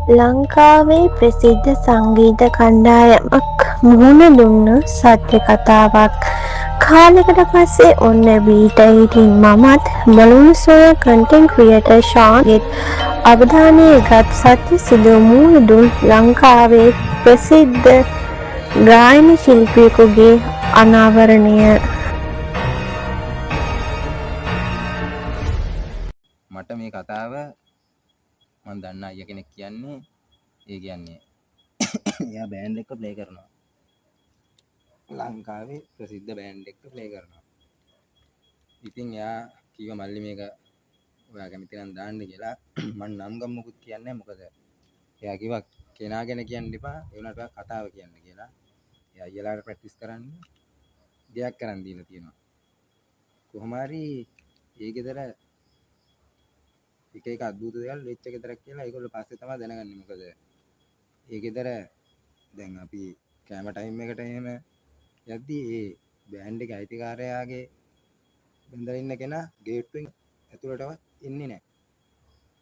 ලංකාවේ ප්‍රසිද්ධ සංගීත කණ්ඩායමක් මුහුණ දුන්න සත්‍ය කතාවක්. කාලෙකට පස්සේ ඔන්න බීට ඉතින් මමත් බලුණු සොය කන්ටෙන්ට් ක්‍රියේටර් ෂාන්ගෙත් අවධානය ගත් සත්‍ය සිදුව මුහුණ දුන් ලංකාවේ ප්‍රසිද්ධ ගායන ශිල්පියෙකුගේ අනාවරණය. මට මේ කතාව මම දන්න අයියා කෙනෙක් කියන්නේ එයා බෑන්ඩ් එක ප්ලේ කරනවා. ලංකාවේ ප්‍රසිද්ධ බෑන්ඩ් එක ප්ලේ කරනවා. ඉතින් එයා කිව්වා මල්ලි මේක ඔයා කැමති නම් දාන්න කියලා. මම නම් ගම් මොකුත් කියන්නේ නැහැ. මොකද එයා කිව්වා කෙනා ගැන කියන්න එපා. ඒ වුණාට ඔයා කතාව කියන්න කියලා. එයා අයියලාට ප්‍රැක්ටිස් කරන්න දෙයක් කරන් දීලා තියෙනවා. කොහොම හරි ඒ ගෙදර එක අද්භූත දේවල් වෙච්ච ගෙදරක් කියලා ඒගොල්ලෝ පස්සේ තමයි දැනගන්නේ. මොකද ඒ ගෙදර දැන් අපි කැම ටයිම් එකට එහෙම යද්දී ඒ බෑන්ඩ් එකේ අයිතිකාරයාගේ බඳලා ඉන්න කෙනා ගේට්ටුවෙන් ඇතුළටවත් එන්නේ නැහැ.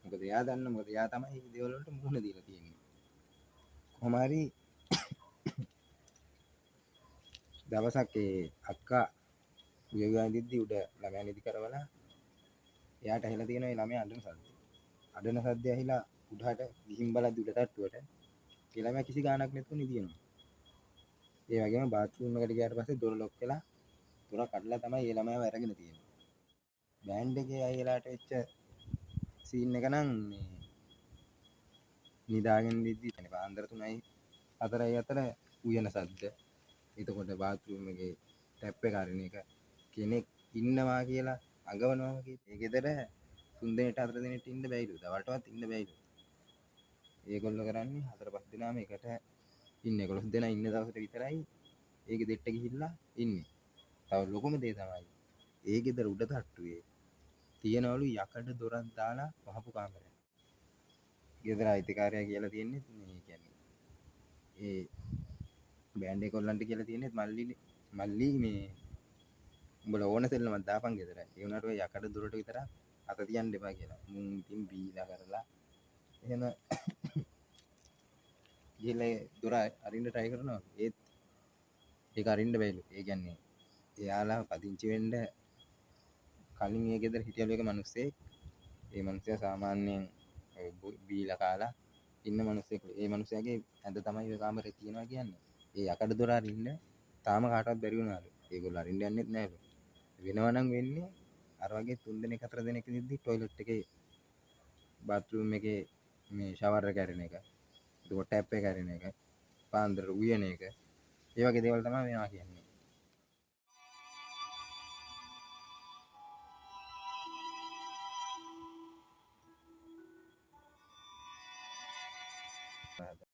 මොකද එයා දන්න මොකද එයා තමයි මේ දේවල් වලට මුහුණ දීලා තියෙන්නේ. කොහොම හරි දවසක් ඒ අක්කා උයගාඳිද්දි උඩ ළමයා නිදි කරවලා එයාට ඇහිලා තියෙනවා මේ ළමයා අඬන සද්ද. අඬන සද්ද ඇහිලා උඩහට ගිහින් බලද්දි උඩ තට්ටුවට ඒ ළමයා කිසි ගාණක් නැතුව නිදිනවා. ඒ වගේම බාත්රූම් එකට ගියාට පස්සේ දොර ලොක් වෙලා දොර කඩලා තමයි ඒ ළමයාව අරගෙන තියෙන්නේ. බෑන්ඩ් එකේ අයියලාට වෙච්ච සීන් එක නම් මේ නිදාගෙන ඉඳිද්දි يعني පාන්දර 3යි 4යි අතර උයන සද්ද. එතකොට බාත්රූම් එකේ ටැප් එක අරින එක කෙනෙක් ඉන්නවා කියලා අඟවනවා වගේ. ඒ ගෙදර 3 දිනට 4 දිනට ඉන්න බැයිලු. දවල්ටවත් ඉන්න බැයිලු. ඒගොල්ලෝ කරන්නේ 4-5 දිනාම එකට ඉන්නේ. 11 දෙනා ඉන්න දවසට විතරයි ඒ ගෙදෙට්ට ගිහිල්ලා ඉන්නේ. තව ලොකුම දේ තමයි ඒ ගෙදර උඩ තට්ටුවේ තියනවලු යකඩ දොරක් දාලා වහපු කාමරයක්. ගෙදර අයිතිකාරයා කියලා තියෙන්නේ මේ කියන්නේ ඒ බෑන්ඩ් එක කොල්ලන්ට කියලා තියෙන්නේ මල්ලි මේ උඹලා ඕන සෙල්ලමක් දාපන් ගෙදර. ඒ වුණාට ඔය යකඩ දොරට විතර අත තියන්න එපා කියලා. මුන් ඉතින් බීලා කරලා එහෙම ගිහලා දොර අරින්න try කරනවා. ඒත් ඒක අරින්න බැයිලු. ඒ කියන්නේ එයාලා පදිංචි වෙන්න කලින් ඒ ගෙදර හිටියලු එක මිනිස්සෙක්. ඒ මිනිස්සයා සාමාන්‍යයෙන් බීලා කාලා ඉන්න මිනිස්සෙක්. ඒ මිනිස්සයාගේ ඇඳ තමයි ඔය කාමරේ තියෙනවා කියන්නේ. ඒ යකඩ දොර අරින්න තාම කාටවත් බැරි වුණාලු. ඒගොල්ලෝ අරින්න යන්නෙත් නැහැලු. වෙනවා නම් වෙන්නේ අර වගේ 3 දෙනෙක් 4 දෙනෙක් ඉඳි টয়ලට් එකේ බාත්රූම් එකේ මේ ෂවර් එක ඇරෙන එක. එතකොට ටැප් එක ඇරෙන එක. පාන්දර උයන එක. ඒ වගේ දේවල් තමයි මේවා කියන්නේ.